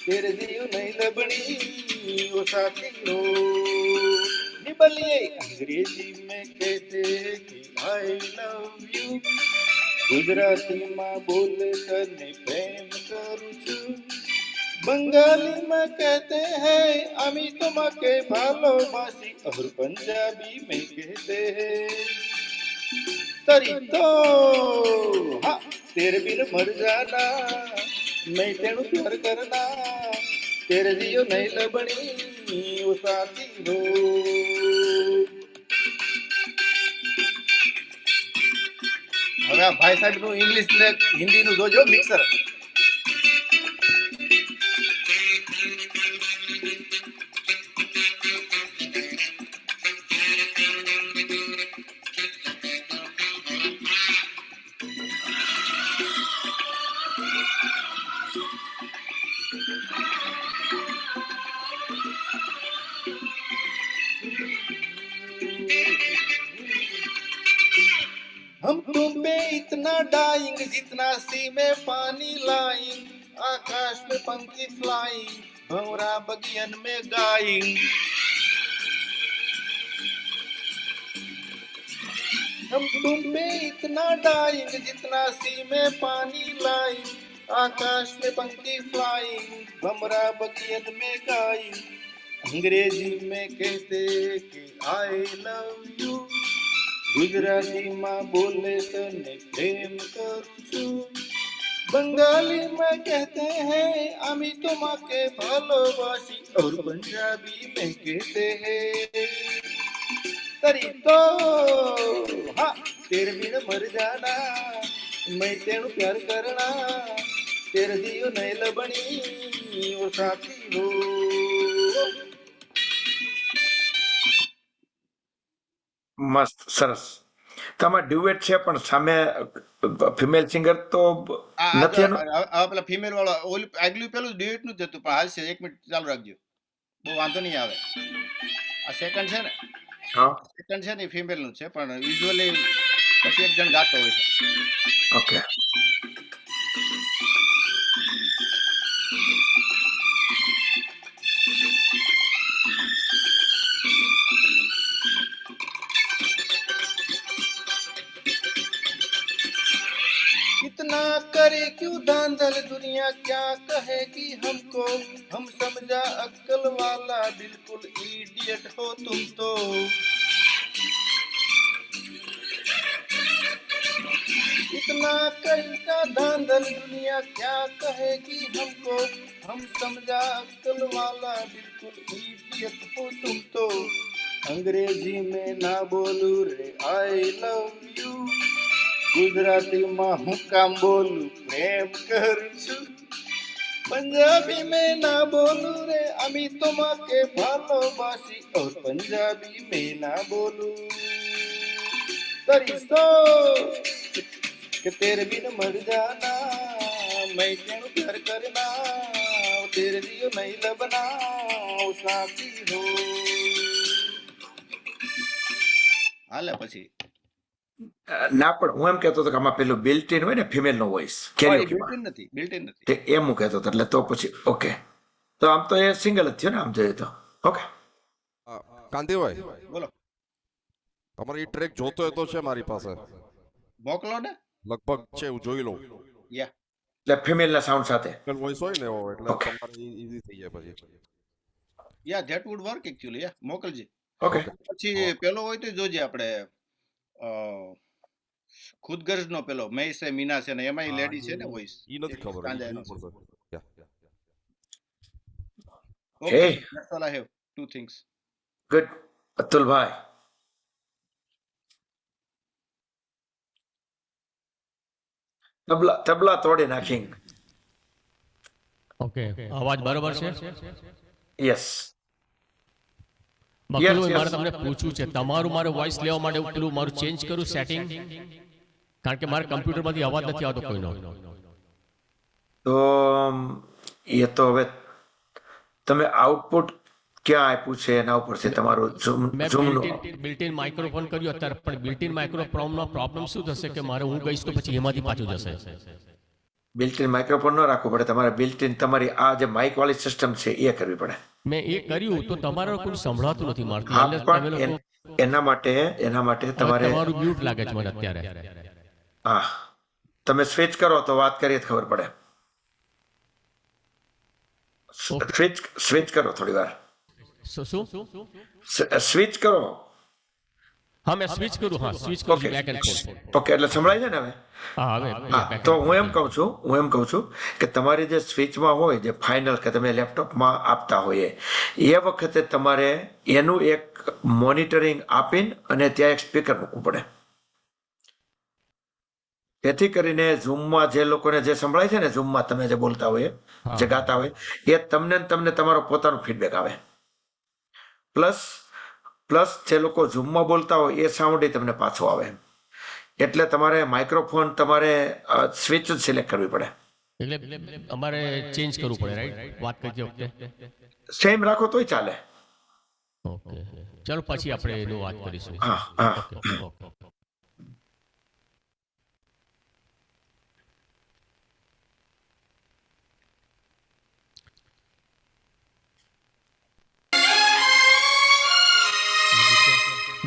तेरे जीव नहीं लबड़ी वो साथी लो निबलिए अंग्रेजी में कहते हैं कि आई लव यू गुजराती में बोले तने प्रेम करूं छू बंगाली में कहते हैं अमी तुम्हें भालोबासी और पंजाबी में कहते हैं तरी तो हाँ तेरे बिन मर जाना मैं तेनु प्यार करना तेरे जियो नहीं लबड़ी वो साथी हो હવે આ ભાઈ સાહેબ નું ઇંગ્લિશ ને હિન્દી નું જોજો મિક્સર हम तुम पे इतना डाइंग जितना सी में पानी लाइंग आकाश में पंखी फ्लाइंग भंवरा बगियन में गाइंग, हम तुम पे इतना डाइंग जितना सी में पानी लाइंग, आकाश में पंखी फ्लाइंग, भंवरा बगियन में गाइंग, अंग्रेजी में कहते कि आई लव यू, गुजराती माँ बोले तने प्रेम करूं छू, बंगाली में कहते हैं आमी तो माँ के भालोबासी, और पंजाबी में कहते हैं तरी तो हाँ तेरे बिन मर जाना, मैं तेनु प्यार करना, तेरे जियो नहीं लबनी ओ साथी हो। મસ્ત સરસ. તમારે ડ્યુએટ છે પણ સામે ફિમેલ સિંગર તો નથી એનું. પેલા ફિમેલ વાળો ઓલું આગલું પેલું ડ્યુએટ નું જ હતું પણ હાલશે 1 મિનિટ ચાલુ રાખજો, બહુ વાંધો નહીં આવે. આ સેકન્ડ છે ને, હા સેકન્ડ છે ને ફિમેલ નું છે પણ યુઝ્યુઅલી પછી એક જણ ગાતો હોય છે. ઓકે. कितना करे क्यों धांधल दुनिया क्या कहेगी हमको, हम समझा अक्ल वाला बिल्कुल इडियट हो तुम तो, इतना करेगा धांधल दुनिया क्या कहेगी हमको, हम समझा अक्ल वाला बिल्कुल इडियट हो तुम तो, अंग्रेजी में ना बोलू रे आई लव यू, गुजराती में हूँ काम बोलू प्रेम करूं छू, पंजाबी में ना बोलू रे अमी तो माँ के भालोबासी, और पंजाबी में ना बोलू तरी तो कि तेरे बिन मर जाना, मैं तेनु प्यार करना, तेरे जियो नहीं लबना ओ साथी हो। हाले પછી ના પણ હું એમ કહેતો હતો કે આમાં પેલું બિલ્ટ ઇન હોય ને ફિમેલ નો વોઇસ બિલ્ટ-ઇન નથી, બિલ્ટ-ઇન નથી. તે એમ હું કહેતો હતો એટલે તો પછી ઓકે. તો આમ તો એ સિંગલ જ થયો ને આમ જોઈએ તો. ઓકે કાંતિભાઈ બોલો, તમારી ટ્રેક જોતો હોય તો છે મારી પાસે, મોકલો ને. લગભગ છે હું જોઈ લઉં. યા એટલે ફિમેલ ના સાઉન્ડ સાથે વોઇસ હોય ને એવો એટલે તમારે ઈઝી થઈ જાય પછી. Yeah that would work actually. Yeah મોકલજે. ઓકે. પછી પેલો હોય તો જોજે આપણે ખુદગર્જ નો પેલો મેં સે મીના છે ને એમાં લેડી છે ને વોઇસ ઈ નથી ખબર. Okay that's all I have. Two things. Good. અતુલભાઈ તબલા તોડી નાખી. ઓકે અવાજ બરોબર છે? યસ. બકલુભાઈ મારે તમને પૂછવું છે, તમારું મારે વોઇસ લેવા માટે પેલું મારું ચેન્જ કરું સેટિંગ, કારણ કે મારા કમ્પ્યુટરમાંથી અવાજ નથી આવતો કોઈનો. તો એ તો હવે તમે આઉટપુટ ક્યાં આપ્યું છે એના ઉપર છે તમારું ઝૂમનું. બિલ્ટ-ઇન માઇક્રોફોન કર્યું અત્યારે, પણ બિલ્ટ-ઇન માઇક્રોફોનનો પ્રોબ્લેમ શું થશે કે મારે હું ગઈશ તો પછી એમાંથી પાછું જશે. બિલ્ટ-ઇન માઇક્રોફોન ન રાખવું પડે તમારે, બિલ્ટ-ઇન તમારી આ જે માઇક વાળી સિસ્ટમ છે એ કરવી પડે. મેં એ કર્યું તો તમારે કોઈ સંભળાતું નથી મારથી. એના માટે તમારે તમારું મ્યુટ લાગે છે મને અત્યારે. હા તમે સ્વિચ કરો તો વાત કરીએ ખબર પડે. સ્વિચ કરો થોડી વાર. શું સ્વિચ કરો. હા મેં સ્વિચ કરું. હા સ્વિચ કરું બેક એન્ડ ફોર્થ. ઓકે એટલે સંભળાય છે ને હવે? હા હવે. તો હું એમ કહું છું કે તમારી જે સ્વિચમાં હોય જે ફાઇનલ કે તમે લેપટોપમાં આપતા હોય એ વખતે તમારે એનું એક મોનિટરિંગ આપીને અને ત્યાં એક સ્પીકર મૂકવું પડે, જેથી કરીને ઝૂમમાં જે લોકોને જે સંભળાય છે ને, ઝૂમમાં તમે જે બોલતા હોય જે ગાતા હોય એ તમને તમારો પોતાનો ફીડબેક આવે. પ્લસ જે લોકો ઝૂમમાં બોલતા હોય એ સાઉન્ડ તમને પાછો આવે. એટલે તમારે માઇક્રોફોન તમારે સ્વિચ જ સિલેક્ટ કરવી પડે. એટલે અમારે ચેન્જ કરવું પડે રાઈટ? વાત કરતી વખતે સેમ રાખો તોય ચાલે. ઓકે ચાલો પછી આપણે એનું વાત કરીશું. હા.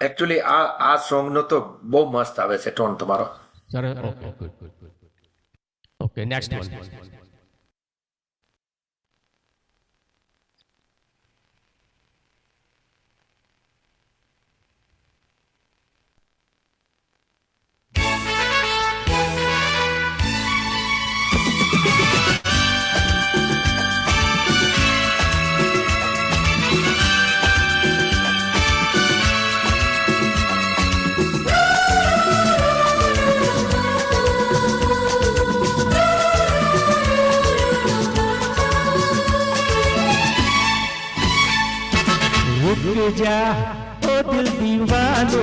એકચ્યુઅલી આ સોંગ નો તો બહુ મસ્ત આવે છે ટોન તમારો. Sir okay good. Okay next one. रुक जा ओ दिल दीवाने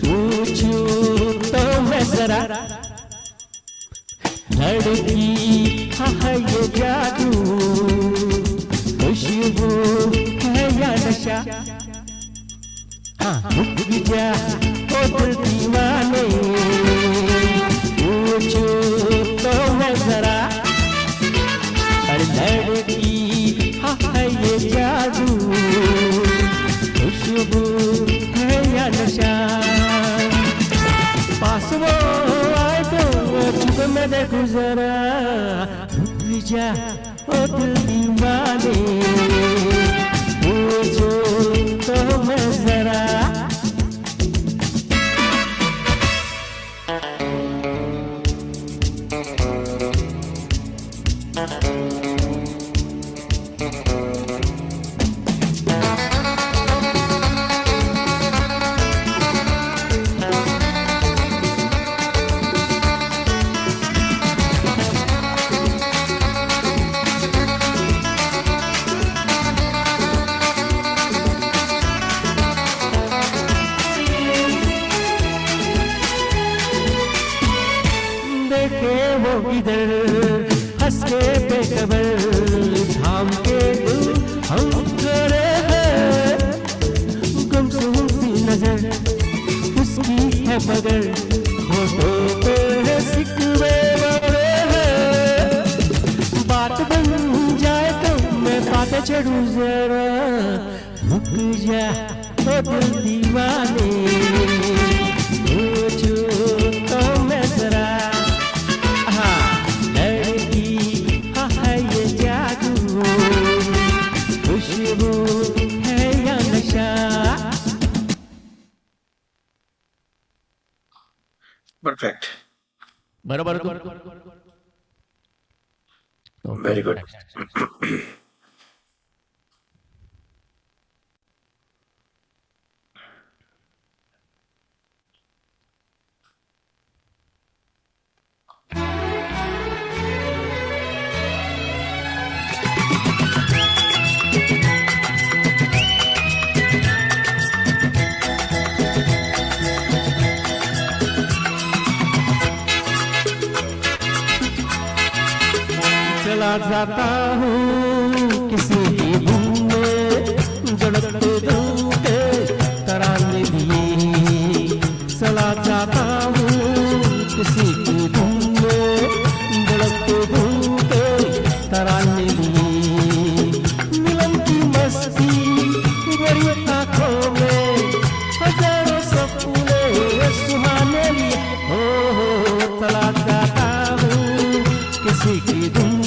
पूछूं तो मैं जरा लड़की है ये जादू खुशबू है या नशा हाँ रुक जा ओ दिल दीवाने पूछूं तो मैं जरा लड़की है ये जादू खुशबू है या नशा पास वो आए तो चुप में देखूं जरा रुक जा ओ दिल दीवाने पूछो तो मैं जरा देखे वो इधर हंस के बेखबर थाम के दिल हम करे हैं गुमसुम सी नजर उसकी है मगर होठों पे है सिकवे बड़े हैं बात बन जाए तो मैं बातें चढ़ूं जरा रुक जा ओ दिल दीवाने पूछूं तो मैं जरा खुशबू है या नशा Perfect. बराबर Very good. चला जाता हूँ किसी की धुन में धड़कते दिल के तराने लिए चला जाता हूँ किसी की धुन में धड़कते दिल के तराने लिए मिलन की मस्ती बड़ी आँखों में हजारों सपने सुहाने लिए हो चला जाता हूँ किसी की धुन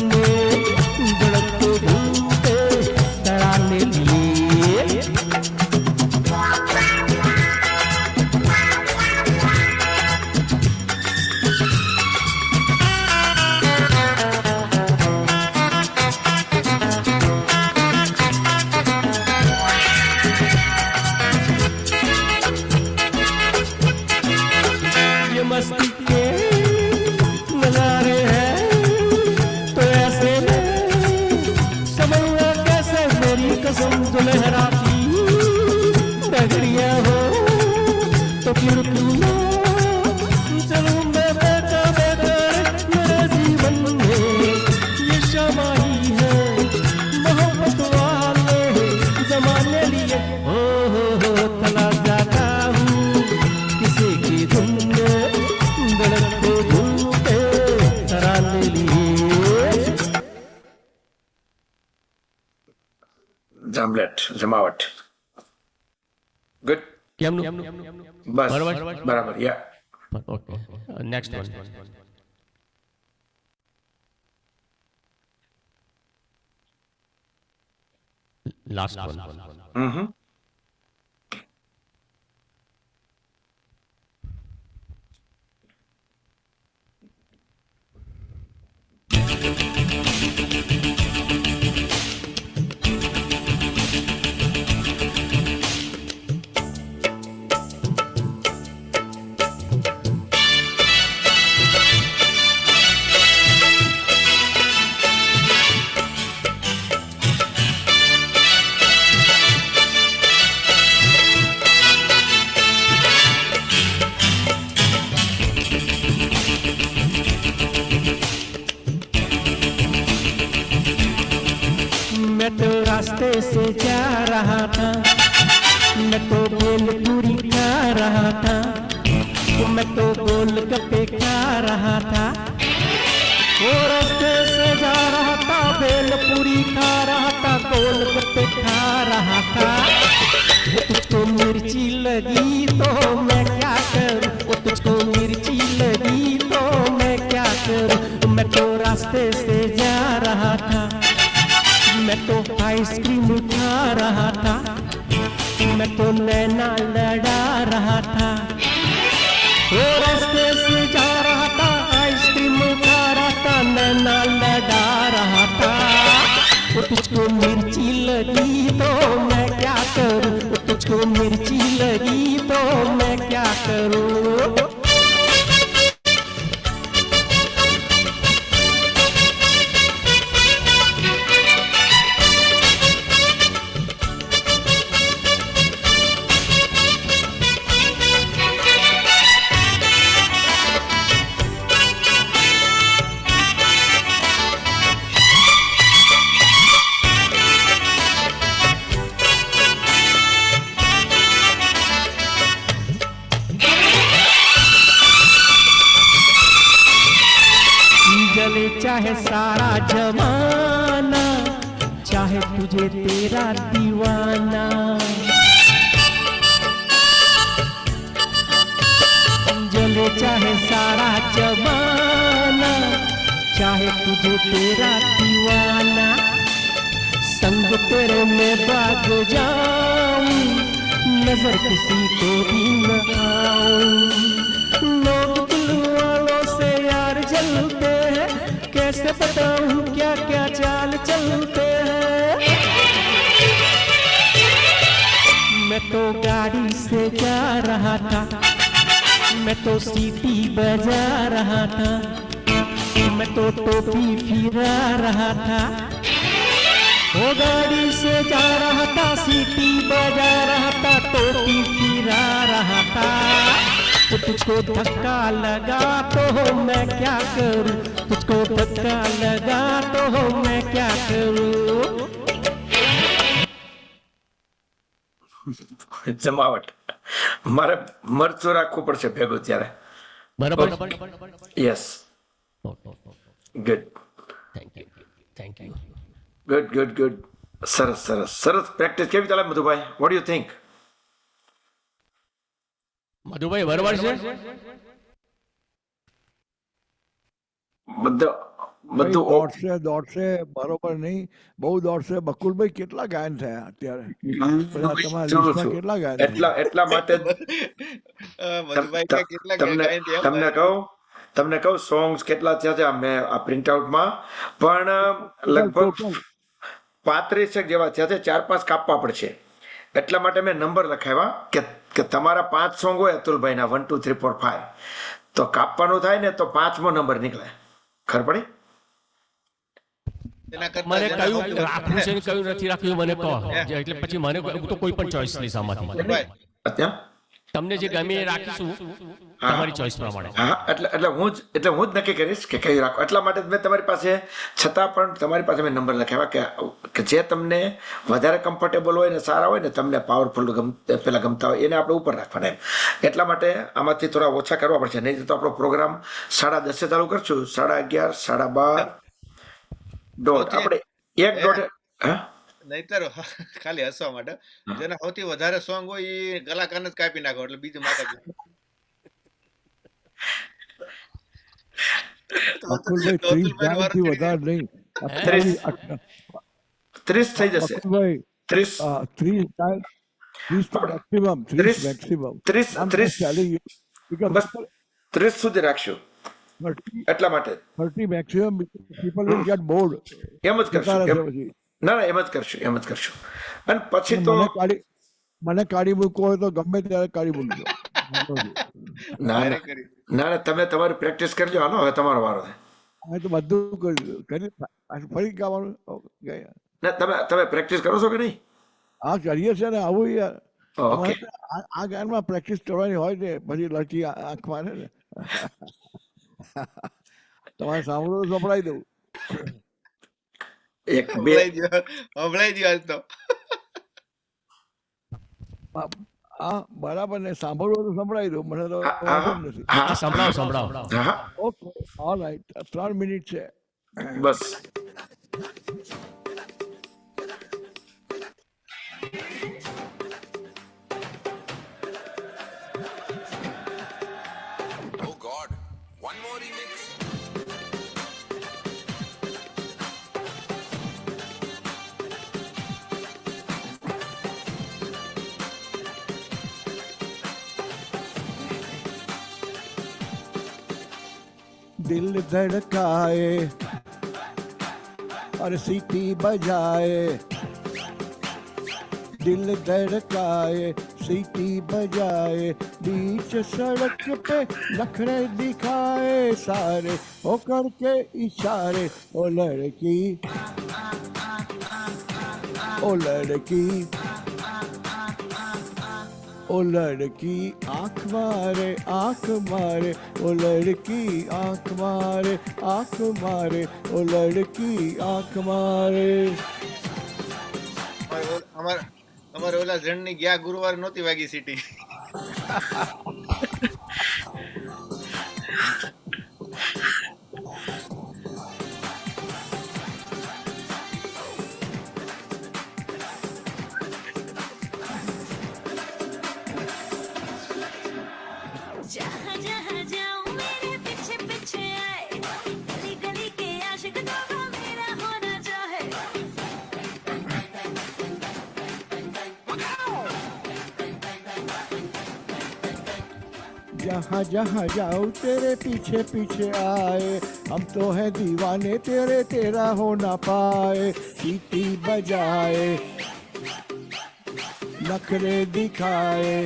मस्ती के नजारे हैं तो ऐसे में समझना कैसे मेरी कसम जो लहराती डगरिया हो तो फिर क्यों ना चलूं मैं बेटा बेकार मेरे जीवन में ये शमाही है मोहब्बत वाले जमाने लिए हो तला जाता हूँ किसी की धुन Jamlet, Jamawat. ગુડ કેમનું બસ બરાબર બરાબર yeah okay next one last one मैं तो रास्ते से जा रहा था, मैं तो बेल पूरी खा रहा था, मैं तो गोलगप्पे खा रहा था। वो रास्ते से जा रहा था, बेल पूरी खा रहा था, गोलगप्पे खा रहा था। वो तुझको मिर्ची लगी तो मैं क्या करूं, वो तुझको मिर्ची लगी तो मैं क्या करूं। मैं तो रास्ते से जा रहा था, मैं तो आइसक्रीम खा रहा था, मैं तो नैना लड़ा रहा था। वो रास्ते से जा रहा था, आइसक्रीम खा रहा था, नैना लड़ा रहा था। वो तुझको मिर्ची लगी तो मैं क्या करूं, वो तुझको मिर्ची लगी तो मैं क्या करूं। जले चाहे सारा जमाना, चाहे तुझे तेरा दीवाना। जले चाहे सारा जमाना, चाहे तुझे तेरा दीवाना। संग तेरे में भाग जाऊं, नजर किसी को भी न आऊं। लोग दिल वालों से यार जलते हैं, कैसे बताऊं क्या क्या चाल चलते हैं। मैं तो गाड़ी से जा रहा था, मैं तो सीटी बजा रहा था, मैं तो टोपी फिरा रहा था। वो गाड़ी से जा रहा था, सीटी बजा रहा था, टोपी फिरा रहा था। तो तुझको धक्का लगा तो मैं क्या करूं, तुझको धक्का लगा तो मैं क्या करूं। જમાવટ મારે મરચું રાખવું પડશે ભેગું ત્યારે બરાબર yes good good good good સરસ સરસ સરસ પ્રેક્ટિસ કેવી ચાલે Madhubhai what you think Madhubhai બરાબર છે બધું બધું દોડશે બરોબર નહીં બહુ દોડશે બકુલભાઈ કેટલા ગાયન થયા અત્યારે તમારા લિસ્ટમાં કેટલા ગાયન એટલા માટે તમને કહું સોંગ્સ કેટલા થયા છે મેં આ પ્રિન્ટ આઉટમાં પણ લગભગ 35 જેવા થયા છે 4-5 કાપવા પડશે એટલા માટે મેં નંબર લખાવ્યા કે તમારા 5 સોંગ હોય અતુલભાઈના 1 2 3 4 5 તો કાપવાનું થાય ને તો 5મો નંબર નીકળે ખબર પડી મને કયું રાખવું છે ને કયું નથી રાખ્યું મને કહો એટલે પછી મને તો કોઈ પણ ચોઈસ લઈશ આમાંથી તમને જે ગમે એ રાખીશું તમારી ચોઈસ પ્રમાણે હા એટલે હું જ નક્કી કરીશ કે કયું રાખો એટલા માટે મેં તમારી પાસે છતાં પણ તમારી પાસે મેં નંબર લખાવ્યા કે જે તમને વધારે કમ્ફર્ટેબલ હોય ને સારા હોય ને તમને પાવરફુલ પેલા ગમતા હોય એને આપણે ઉપર રાખવાના એમ એટલા માટે આમાંથી થોડા ઓછા કરવા પડશે નહીં તો આપણો પ્રોગ્રામ 10:30 ચાલુ કરશું 11:30 12:30 આપણે 1 દોઢ નહીતર ખાલી હસવા માટે જેના સૌથી વધારે સોંગ હોય એ કલાકારને જ કાપી નાખો એટલે બીજું માતા અતુલભાઈ 30 ગાનથી વધારે નહીં. 30 થઈ જશે. અતુલભાઈ 30 30 ગાન, 30 તો maximum, 30 maximum. 30 બસ 30 સુધી રાખશું 30 એટલા માટે 30 maximum, people will get bored. એમ જ કરશું. ના એમ જ કરશું. અને પછી તો મને કાઢી મૂકવો હોય તો ગમે ત્યારે કાઢી મૂકજો. ના તમે તમારી પ્રેક્ટિસ કરજો. હાલો હવે તમારો વારો છે. હવે તો બધું કરી ફરી ગાવાનું. ના તમે પ્રેક્ટિસ કરો છો કે નહીં? હા કરીએ છે ને. આવું યાર ઓકે. આ ગાનમાં પ્રેક્ટિસ કરવાની હોય ને પછી લડકી આંખ મારે ને. તમારે સાંભળવું સંભળાવી દઉં. એક બે સંભળાઈ ગયો આજ તો. હા બરાબર ને. સાંભળવું તો સંભળાવી દઉં. મને તો નથી. સંભળાવો. Okay all right. 3 મિનિટ છે બસ. दिल धड़काए और सीटी बजाए, दिल धड़काए सीटी बजाए, बीच सड़क पे नखरे दिखाए सारे हो करके इशारे। ओ लड़की ओ लड़की ओ लड़की आँख मारे ओ लड़की आँख मारे ओ लड़की आँख मारे। અમારે ઓલા જણની ગયા ગુરુવારે નહોતી વાગી સીટી. जहाँ जहाँ जाओ तेरे पीछे पीछे आए, हम तो है दीवाने तेरे, तेरा हो ना पाए। सीटी बजाए नखरे दिखाए,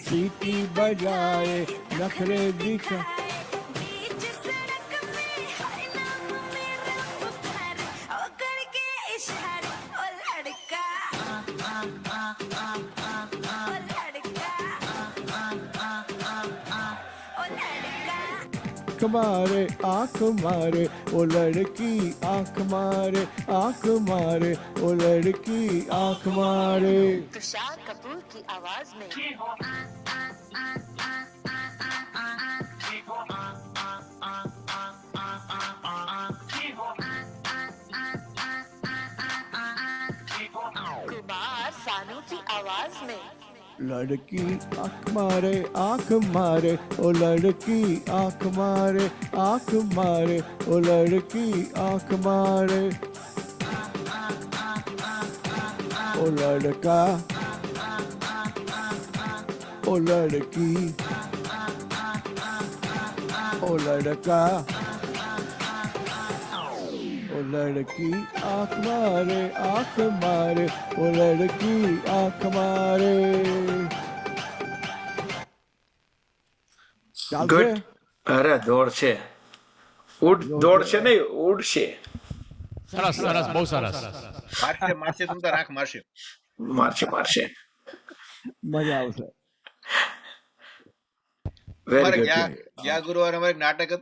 सीटी बजाए नखरे दिखाए। मारे आँख मारे ओ लड़की आँख मारे ओ लड़की आँख मारे। तुषार कपूर की आवाज में कुमार सानू की आवाज में लड़की आँख मारे ओ लड़की आँख मारे ओ लड़की आँख मारे। ओ लड़का ओ लड़की ओ लड़का ओ लड़की आँख मारे ओ लड़की आँख मारे। ગુડ. અરે દોડ છે. દોડ છે નહીં, ઉડશે. સરસ સરસ, બહુ સરસ. મારશે તમ તો રાખ મારશે. મારશે. મજા આવશે. Very good. ગયા ગુરુવારે અમારે નાટક હતું.